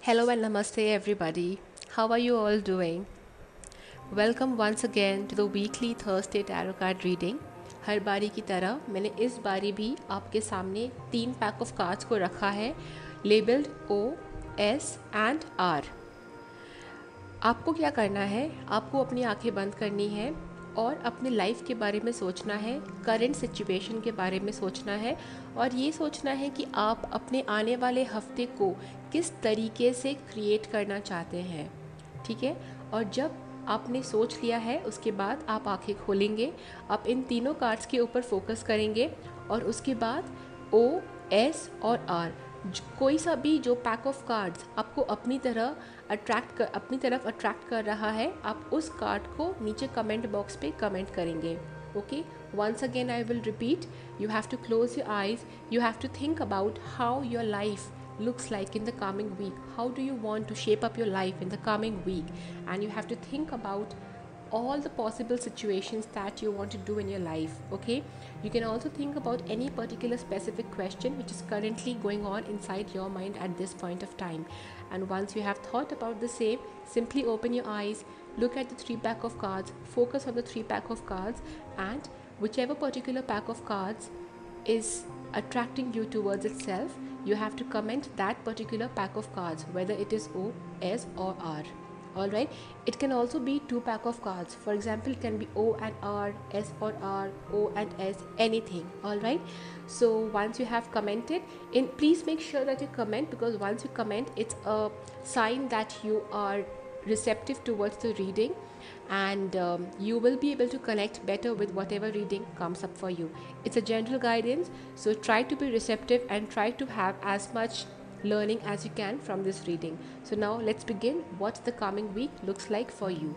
Hello and namaste, everybody. How are you all doing? Welcome once again to the weekly Thursday tarot card reading. हर बारी की तरह मैंने इस बारी भी आपके सामने 3 पैक ऑफ कार्ड्स को रखा है, labelled O, S and R। आपको क्या करना है? आपको अपनी आंखें बंद करनी है और अपने लाइफ के बारे में सोचना है, करंट सिचुएशन के बारे में सोचना है और ये सोचना है कि आप अपने आने वाले हफ्ते को किस तरीके से क्रिएट करना चाहते हैं। ठीक है? और जब आपने सोच लिया है उसके बाद आप आंखें खोलेंगे, आप इन तीनों कार्ड्स के ऊपर फोकस करेंगे और उसके बाद O, S और R कोई सा भी जो पैक ऑफ कार्ड्स आपको अपनी तरफ अट्रैक्ट कर रहा है, आप उस कार्ड को नीचे कमेंट बॉक्स पे कमेंट करेंगे। Okay, once again I will repeat, you have to close your eyes, you have to think about how your life looks like in the coming week. How do you want to shape up your life in the coming week? And you have to think about all the possible situations that you want to do in your life. Okay, you can also think about any particular specific question which is currently going on inside your mind at this point of time. And once you have thought about the same, simply open your eyes, look at the 3 pack of cards, focus on the 3 pack of cards, and whichever particular pack of cards is attracting you towards itself, you have to comment that particular pack of cards, whether it is O, S or R. Alright, it can also be 2 pack of cards. For example, it can be O and R, S or R, O and S, anything. Alright, so once you have commented, please make sure that you comment, because once you comment, it's a sign that you are receptive towards the reading, and you will be able to connect better with whatever reading comes up for you. It's a general guidance, so try to be receptive and try to have as much learning as you can from this reading. So now let's begin what the coming week looks like for you.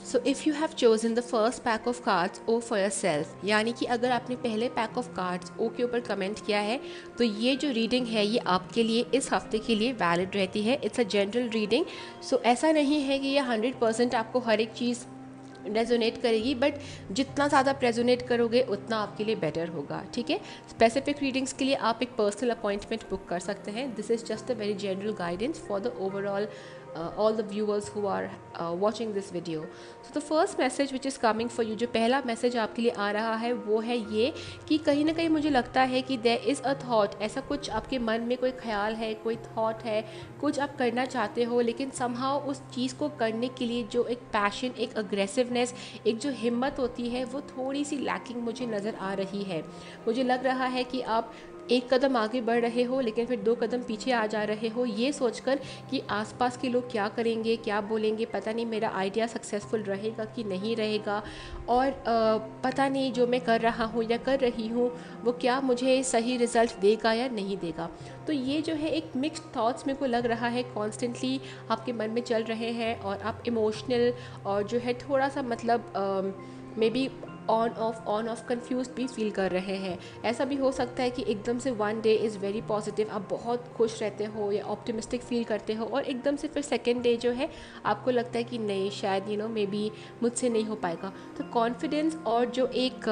So if you have chosen the first pack of cards oh for yourself, यानी कि अगर आपने पहले pack of cards ओ के ऊपर comment किया है तो ये जो रीडिंग है ये आपके लिए इस हफ्ते के लिए वैलिड रहती है। इट्स अ जनरल रीडिंग, सो ऐसा नहीं है कि ये 100% आपको हर एक चीज़ रेजोनेट करेगी, बट जितना ज़्यादा रेजोनेट करोगे उतना आपके लिए बेटर होगा। ठीक है, स्पेसिफिक रीडिंग्स के लिए आप एक पर्सनल अपॉइंटमेंट बुक कर सकते हैं। This is just a very general guidance for the overall all the viewers who are watching this video. So the first message which is coming for you, जो पहला message आपके लिए आ रहा है वो है ये कि कहीं ना कहीं मुझे लगता है कि there is a thought, ऐसा कुछ आपके मन में कोई ख्याल है, कोई थॉट है, कुछ आप करना चाहते हो, लेकिन somehow उस चीज़ को करने के लिए जो एक पैशन, एक अग्रेसिवनेस, एक जो हिम्मत होती है वो थोड़ी सी लैकिंग मुझे नज़र आ रही है। मुझे लग रहा है कि आप एक कदम आगे बढ़ रहे हो लेकिन फिर 2 कदम पीछे आ जा रहे हो, ये सोचकर कि आसपास के लोग क्या करेंगे, क्या बोलेंगे, पता नहीं मेरा आइडिया सक्सेसफुल रहेगा कि नहीं रहेगा, और पता नहीं जो मैं कर रहा हूँ या कर रही हूँ वो क्या मुझे सही रिज़ल्ट देगा या नहीं देगा। तो ये जो है एक मिक्स्ड थॉट्स मेरे को लग रहा है कॉन्स्टेंटली आपके मन में चल रहे हैं, और आप इमोशनल और जो है थोड़ा सा मतलब may be on off confuse भी फील कर रहे हैं। ऐसा भी हो सकता है कि एकदम से one day is very positive, आप बहुत खुश रहते हो या ऑप्टिमिस्टिक फील करते हो, और एकदम से फिर सेकेंड डे जो है आपको लगता है कि नहीं, शायद मे बी मुझसे नहीं हो पाएगा। तो कॉन्फिडेंस और जो एक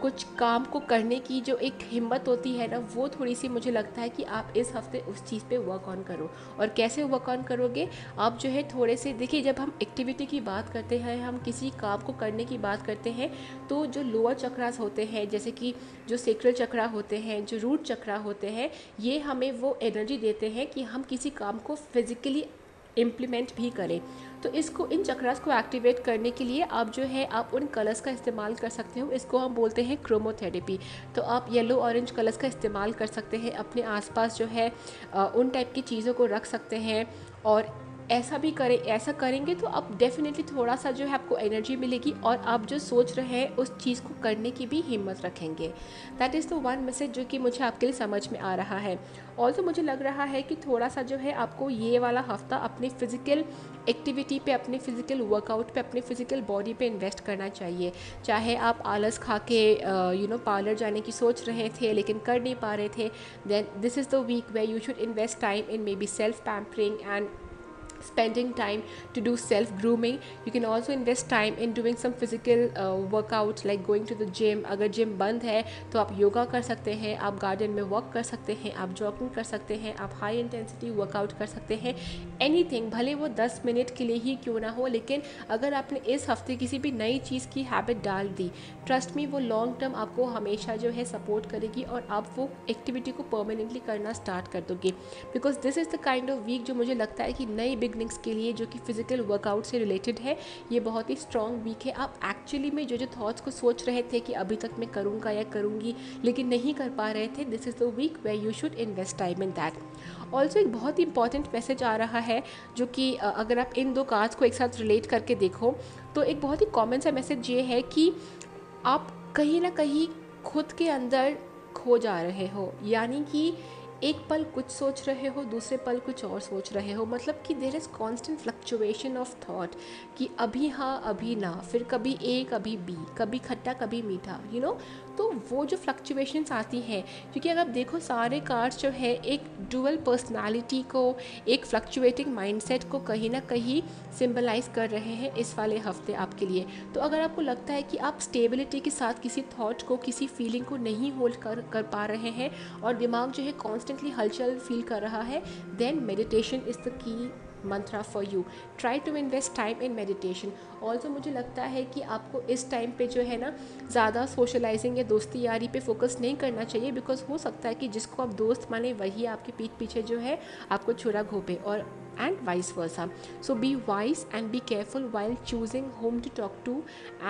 कुछ काम को करने की जो एक हिम्मत होती है ना, वो थोड़ी सी मुझे लगता है कि आप इस हफ्ते उस चीज़ पे वर्क ऑन करो। और कैसे वर्क ऑन करोगे? आप जो है थोड़े से देखिए, जब हम एक्टिविटी की बात करते हैं, हम किसी काम को करने की बात करते हैं, तो जो लोअर चक्रास होते हैं, जैसे कि जो सेक्रल चक्रा होते हैं, जो रूट चक्रा होते हैं, ये हमें वो एनर्जी देते हैं कि हम किसी काम को फिज़िकली इम्प्लीमेंट भी करें। तो इन चक्रास को एक्टिवेट करने के लिए आप जो है आप उन कलर्स का इस्तेमाल कर सकते हो। इसको हम बोलते हैं क्रोमोथेरेपी। तो आप येलो ऑरेंज कलर्स का इस्तेमाल कर सकते हैं, अपने आसपास जो है उन टाइप की चीज़ों को रख सकते हैं, और ऐसा करेंगे तो आप डेफिनेटली थोड़ा सा जो है आपको एनर्जी मिलेगी, और आप जो सोच रहे हैं उस चीज़ को करने की भी हिम्मत रखेंगे। That is the one message जो कि मुझे आपके लिए समझ में आ रहा है। ऑल्सो मुझे लग रहा है कि थोड़ा सा जो है आपको ये वाला हफ्ता अपनी फ़िज़िकल एक्टिविटी पे, अपने फ़िज़िकल वर्कआउट पे, अपने फ़िज़िकल बॉडी पे इन्वेस्ट करना चाहिए। चाहे आप आलस खा के पार्लर जाने की सोच रहे थे लेकिन कर नहीं पा रहे थे, then this is the week way you should invest time in maybe self pampering and spending time to do self grooming. You can also invest time in doing some physical workouts like going to the gym. अगर gym बंद है तो आप योगा कर सकते हैं, आप garden में वॉक कर सकते हैं, आप जॉगिंग कर सकते हैं, आप हाई इंटेंसिटी वर्कआउट कर सकते हैं, एनीथिंग, भले वो 10 मिनट के लिए ही क्यों ना हो। लेकिन अगर आपने इस हफ्ते किसी भी नई चीज़ की हैबिट डाल दी, ट्रस्ट मी वो लॉन्ग टर्म आपको हमेशा जो है सपोर्ट करेगी और आप वो एक्टिविटी को परमानेंटली करना स्टार्ट कर दोगे। Because this is the kind of week जो मुझे लगता है कि नई बिगनिंग्स के लिए, जो कि फिजिकल वर्कआउट से रिलेटेड है, ये बहुत ही स्ट्रॉन्ग वीक है। आप एक्चुअली में जो थॉट्स को सोच रहे थे कि अभी तक मैं करूँगा या करूँगी लेकिन नहीं कर पा रहे थे, this is the week where you should invest time in that. Also एक बहुत ही इंपॉर्टेंट मैसेज आ रहा है जो कि अगर आप इन दो कार्ड्स को एक साथ रिलेट करके देखो तो एक बहुत ही कॉमन सा मैसेज ये है कि आप कहीं ना कहीं खुद के अंदर खो जा रहे हो। यानी कि एक पल कुछ सोच रहे हो, दूसरे पल कुछ और सोच रहे हो। मतलब कि there is constant fluctuation of thought कि अभी हाँ अभी ना, फिर कभी ए कभी बी, कभी खट्टा कभी मीठा, यू नो। तो वो जो फ्लक्चुएशंस आती हैं, क्योंकि अगर आप देखो सारे कार्ड्स जो है एक डुअल पर्सनालिटी को, एक फ्लक्चुएटिंग माइंडसेट को कहीं ना कहीं सिंबलाइज कर रहे हैं इस वाले हफ्ते आपके लिए। तो अगर आपको लगता है कि आप स्टेबिलिटी के साथ किसी थॉट को, किसी फीलिंग को नहीं होल्ड कर पा रहे हैं और दिमाग जो है कॉन्स्टेंटली हलचल फील कर रहा है, then meditation is the key mantra for you. Try to invest time in meditation. Also मुझे लगता है कि आपको इस टाइम पे जो है ना ज़्यादा सोशलाइजिंग या दोस्ती यारी पे फोकस नहीं करना चाहिए, बिकॉज हो सकता है कि जिसको आप दोस्त माने वही आपके पीठ पीछे जो है आपको छुरा घोपे, और and vice versa. So be wise and be careful while choosing whom to talk to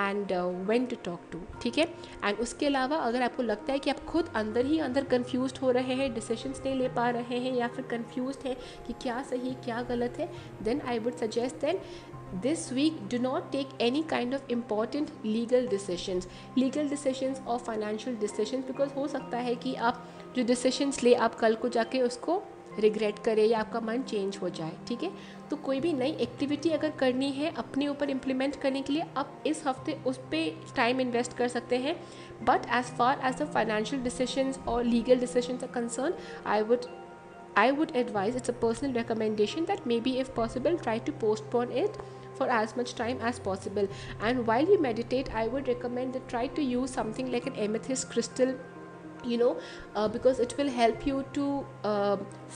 and when to talk to, ठीक है। एंड उसके अलावा अगर आपको लगता है कि आप खुद अंदर ही अंदर कंफ्यूज्ड हो रहे हैं, डिसीजंस नहीं ले पा रहे हैं या फिर कंफ्यूज्ड है कि क्या सही क्या गलत है, then I would suggest then this week do not take any kind of important legal decisions or financial decisions, because हो सकता है कि आप जो decisions ले आप कल को जाके उसको रिग्रेट करे या आपका मन चेंज हो जाए, ठीक है। तो कोई भी नई एक्टिविटी अगर करनी है अपने ऊपर इम्प्लीमेंट करने के लिए, आप इस हफ्ते उस पर टाइम इन्वेस्ट कर सकते हैं। But as far as the financial decisions और legal decisions are concern, I would advise, it's a personal recommendation, that maybe if possible try to postpone it for as much time as possible. And while you meditate, I would recommend that try to use something like an amethyst crystal, you know, because it will help you to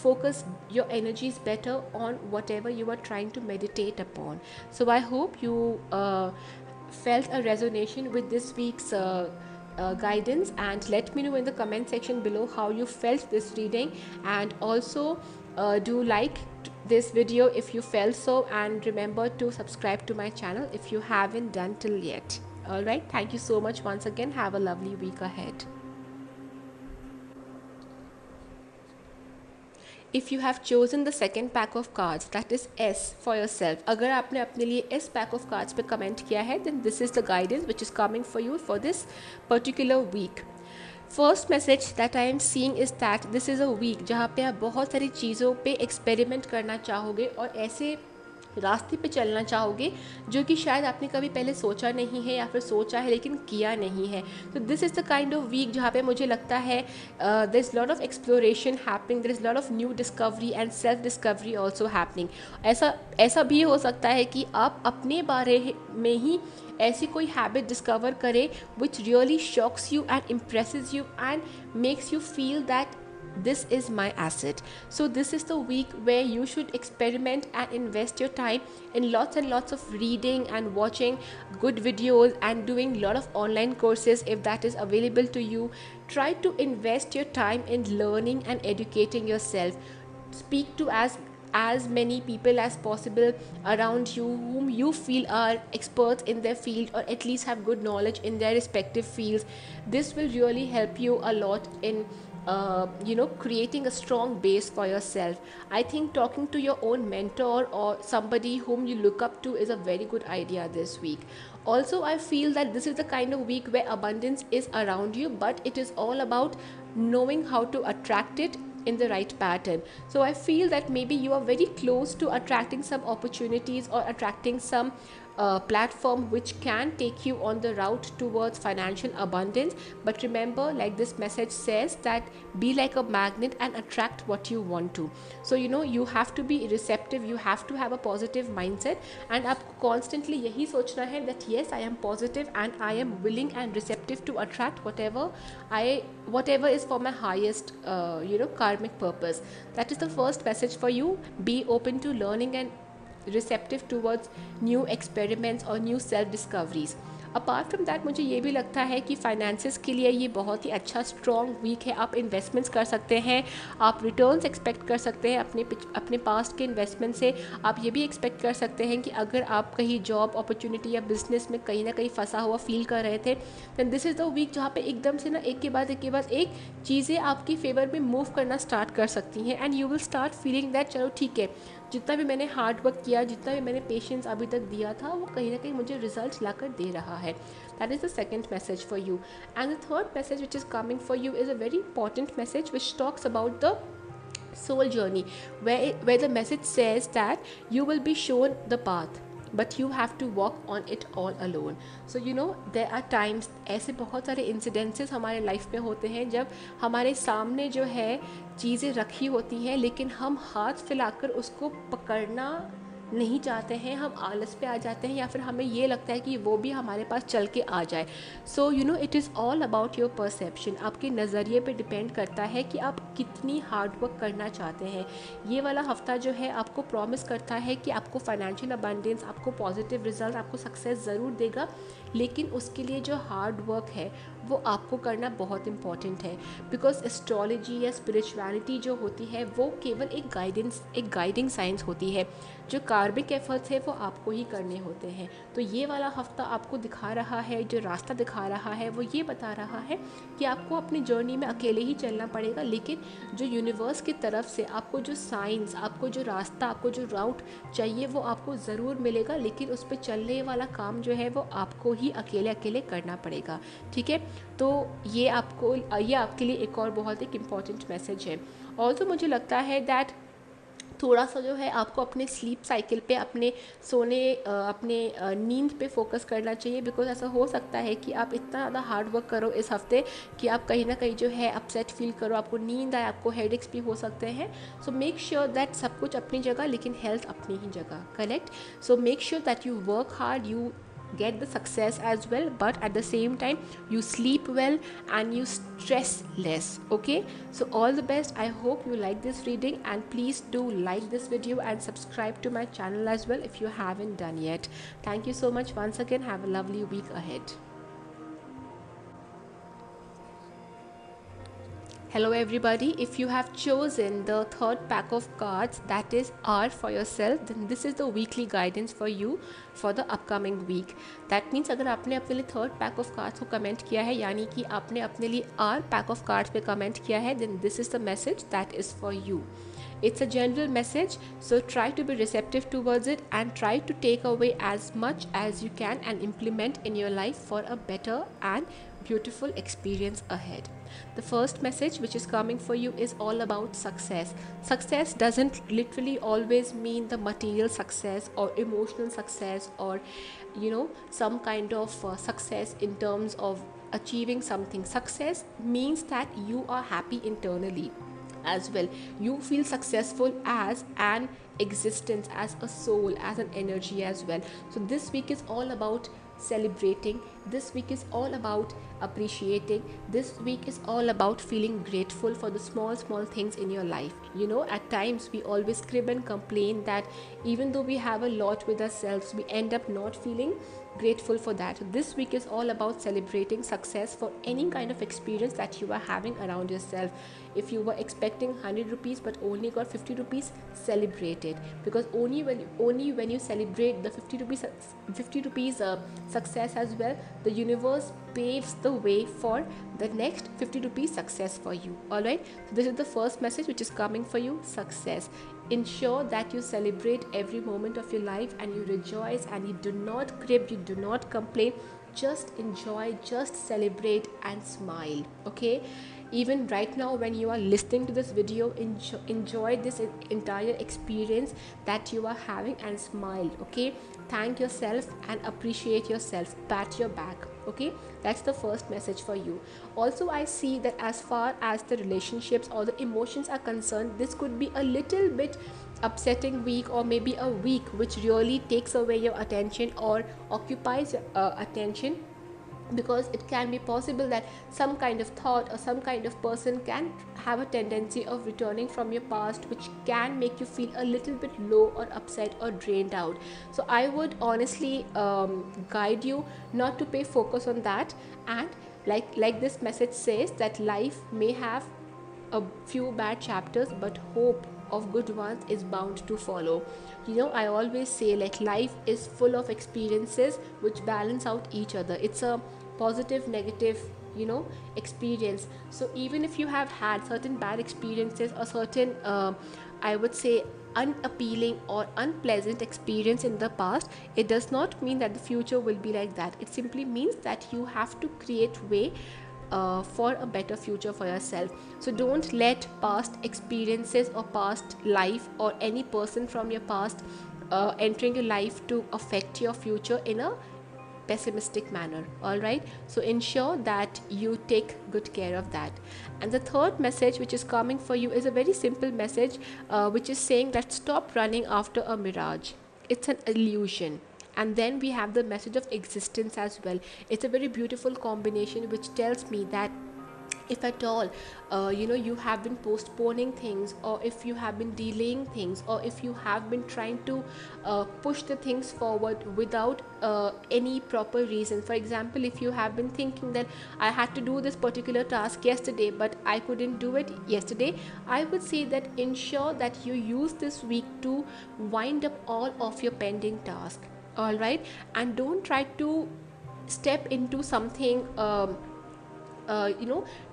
focus your energies better on whatever you are trying to meditate upon. So I hope you felt a resonation with this week's guidance, and let me know in the comment section below how you felt this reading, and also do like this video if you felt so, and remember to subscribe to my channel if you haven't done till yet. All right, thank you so much once again. Have a lovely week ahead. If you have chosen the second pack of cards, that is S for yourself, अगर आपने अपने लिए S pack of cards पे comment किया है, then this is the guidance which is coming for you for this particular week. First message that I am seeing is that this is a week जहाँ पे आप बहुत सारी चीज़ों पे एक्सपेरिमेंट करना चाहोगे और ऐसे रास्ते पे चलना चाहोगे जो कि शायद आपने कभी पहले सोचा नहीं है या फिर सोचा है लेकिन किया नहीं है। तो this is the kind of week जहाँ पे मुझे लगता है there is lot of exploration happening, there is lot of new discovery and self discovery also happening. ऐसा भी हो सकता है कि आप अपने बारे में ही ऐसी कोई हैबिट डिस्कवर करें which really shocks you and impresses you and makes you feel that this is my asset. So this is the week where you should experiment and invest your time in lots and lots of reading and watching good videos and doing a lot of online courses if that is available to you. Try to invest your time in learning and educating yourself. Speak to as many people as possible around you whom you feel are experts in their field or at least have good knowledge in their respective fields. This will really help you a lot in creating a strong base for yourself. I think talking to your own mentor or somebody whom you look up to is a very good idea this week. Also, I feel that this is the kind of week where abundance is around you, but it is all about knowing how to attract it in the right pattern. So I feel that maybe you are very close to attracting some opportunities or attracting some platform which can take you on the route towards financial abundance. But remember, like this message says, that be like a magnet and attract what you want to. So you have to be receptive, you have to have a positive mindset, and आपको constantly यही सोचना है that yes, I am positive and I am willing and receptive to attract whatever is for my highest karmic purpose. That is the first message for you. Be open to learning and receptive towards new experiments और new self discoveries. Apart from that मुझे ये भी लगता है कि finances के लिए ये बहुत ही अच्छा स्ट्रॉन्ग वीक है. आप इन्वेस्टमेंट्स कर सकते हैं, आप रिटर्न्स एक्सपेक्ट कर सकते हैं अपने पास्ट के इन्वेस्टमेंट से. आप ये भी एक्सपेक्ट कर सकते हैं कि अगर आप कहीं जॉब अपॉर्चुनिटी या बिजनेस में कहीं ना कहीं फंसा हुआ फील कर रहे थे, then this is the week जहाँ पे एकदम से ना एक के बाद एक चीज़ें आपकी फेवर में मूव करना स्टार्ट कर सकती हैं. And you will start feeling that चलो ठीक है, जितना भी मैंने हार्ड वर्क किया, जितना भी मैंने पेशेंस अभी तक दिया था, वो कहीं ना कहीं मुझे रिजल्ट ला कर दे रहा है. That is the second message for you. And the third message which is coming for you is a very important message which talks about the soul journey, where the message says that you will be shown the path, but you have to walk on it all alone. So there are times, ऐसे बहुत सारे incidences हमारे life में होते हैं जब हमारे सामने जो है चीज़ें रखी होती हैं, लेकिन हम हाथ फैलाकर उसको पकड़ना नहीं चाहते हैं, हम आलस पे आ जाते हैं, या फिर हमें ये लगता है कि वो भी हमारे पास चल के आ जाए. So it is all about your perception. आपके नज़रिए पे डिपेंड करता है कि आप कितनी हार्ड वर्क करना चाहते हैं. ये वाला हफ्ता जो है आपको प्रॉमिस करता है कि आपको फाइनेंशियल अबंडेंस, आपको पॉजिटिव रिजल्ट, आपको सक्सेस ज़रूर देगा, लेकिन उसके लिए जो हार्ड वर्क है वो आपको करना बहुत इम्पॉर्टेंट है. बिकॉज एस्ट्रोलॉजी या स्पिरिचुअलिटी जो होती है वो केवल एक गाइडिंग साइंस होती है. जो कार्मिक एफर्ट्स है वो आपको ही करने होते हैं. तो ये वाला हफ्ता आपको दिखा रहा है, जो रास्ता दिखा रहा है वो ये बता रहा है कि आपको अपनी जर्नी में अकेले ही चलना पड़ेगा, लेकिन जो यूनिवर्स की तरफ से आपको जो साइंस, आपको जो रास्ता, आपको जो राउट चाहिए वो आपको ज़रूर मिलेगा, लेकिन उस पर चलने वाला काम जो है वो आपको ही अकेले करना पड़ेगा. ठीक है, तो ये आपके लिए एक और बहुत एक इम्पॉर्टेंट मैसेज है. ऑल्सो मुझे लगता है दैट थोड़ा सा जो है आपको अपने स्लीप साइकिल पे, अपने नींद पे फोकस करना चाहिए. बिकॉज ऐसा हो सकता है कि आप इतना ज़्यादा हार्ड वर्क करो इस हफ्ते कि आप कहीं ना कहीं जो है अपसेट फील करो, आपको नींद आए, आपको हेडेक्स भी हो सकते हैं. सो मेक श्योर दैट सब कुछ अपनी जगह, लेकिन हेल्थ अपनी ही जगह. Correct. So make sure that you work hard, you get the success as well, but at the same time you sleep well and you stress less. Okay, so all the best. I hope you like this reading, and please do like this video and subscribe to my channel as well if you haven't done yet. Thank you so much once again. Have a lovely week ahead. Hello everybody, if you have chosen the third pack of cards, that is R for yourself, then this is the weekly guidance for you for the upcoming week. That means अगर आपने अपने लिए third pack of cards को comment किया है, यानी कि आपने अपने लिए R पैक ऑफ कार्ड्स पे कमेंट किया है, then this is the message that is for you. It's a general message, so try to be receptive towards it and try to take away as much as you can and implement in your life for a better and beautiful experience ahead. The first message which is coming for you is all about success. Success doesn't literally always mean the material success or emotional success or some kind of success in terms of achieving something. Success means that you are happy internally as well. You feel successful as an existence, as a soul, as an energy as well. So this week is all about celebrating. This week is all about appreciating. This week is all about feeling grateful for the small things in your life. At times we always crib and complain that even though we have a lot with ourselves, we end up not feeling grateful for that. So this week is all about celebrating success for any kind of experience that you are having around yourself. If you were expecting 100 rupees but only got 50 rupees, celebrate it, because only when you celebrate the 50 rupees success as well, the universe paves the way for the next 50 rupees success for you. All right, so this is the first message which is coming for you: success. Ensure that you celebrate every moment of your life and you rejoice and you do not crib, you do not complain. Just enjoy, just celebrate and smile. Okay, even right now when you are listening to this video, enjoy this entire experience that you are having and smile. Okay, thank yourself and appreciate yourself, pat your back. Okay, that's the first message for you. Also, I see that as far as the relationships or the emotions are concerned, this could be a little bit upsetting week, or maybe a week which really takes away your attention or occupies attention, because it can be possible that some kind of thought or some kind of person can have a tendency of returning from your past, which can make you feel a little bit low or upset or drained out. So I would honestly guide you not to pay focus on that, and like this message says, that life may have a few bad chapters, but hope of good ones is bound to follow. I always say, like, life is full of experiences which balance out each other. It's a positive negative experience. So even if you have had certain bad experiences or certain I would say unappealing or unpleasant experience in the past, it does not mean that the future will be like that. It simply means that you have to create way for a better future for yourself. So don't let past experiences or past life or any person from your past entering your life to affect your future in a pessimistic manner. All right, so ensure that you take good care of that. And the third message which is coming for you is a very simple message, which is saying that stop running after a mirage. It's an illusion. And then we have the message of existence as well. It's a very beautiful combination which tells me that if at all you have been postponing things, or if you have been delaying things, or if you have been trying to push the things forward without any proper reason. For example, if you have been thinking that I had to do this particular task yesterday but I couldn't do it yesterday, I would say that ensure that you use this week to wind up all of your pending tasks. All right, and don't try to step into something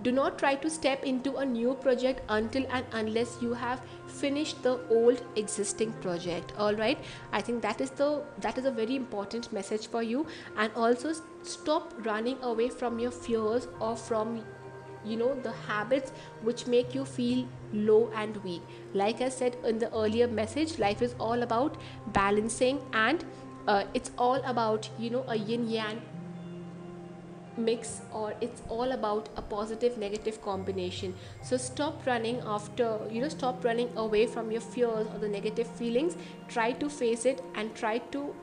do not try to step into a new project until and unless you have finished the old existing project. All right, I think that is a very important message for you. And also stop running away from your fears or from the habits which make you feel low and weak. Like I said in the earlier message, life is all about balancing, and it's all about a yin yang mix, or it's all about a positive negative combination. So stop running after stop running away from your fears or the negative feelings. Try to face it and try to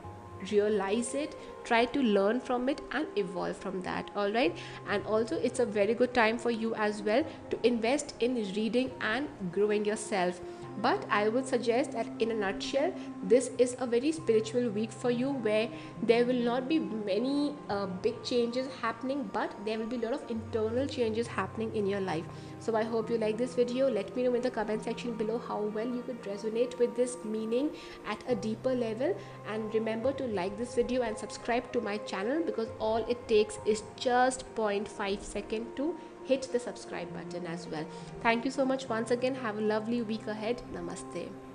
realize it, try to learn from it and evolve from that. All right, and also it's a very good time for you as well to invest in reading and growing yourself. But I would suggest that in a nutshell, this is a very spiritual week for you, where there will not be many big changes happening, but there will be a lot of internal changes happening in your life. So I hope you like this video. Let me know in the comment section below how well you could resonate with this meaning at a deeper level. And remember to like this video and subscribe to my channel, because all it takes is just 0.5 seconds to hit the subscribe button as well. Thank you so much once again. Have a lovely week ahead. Namaste.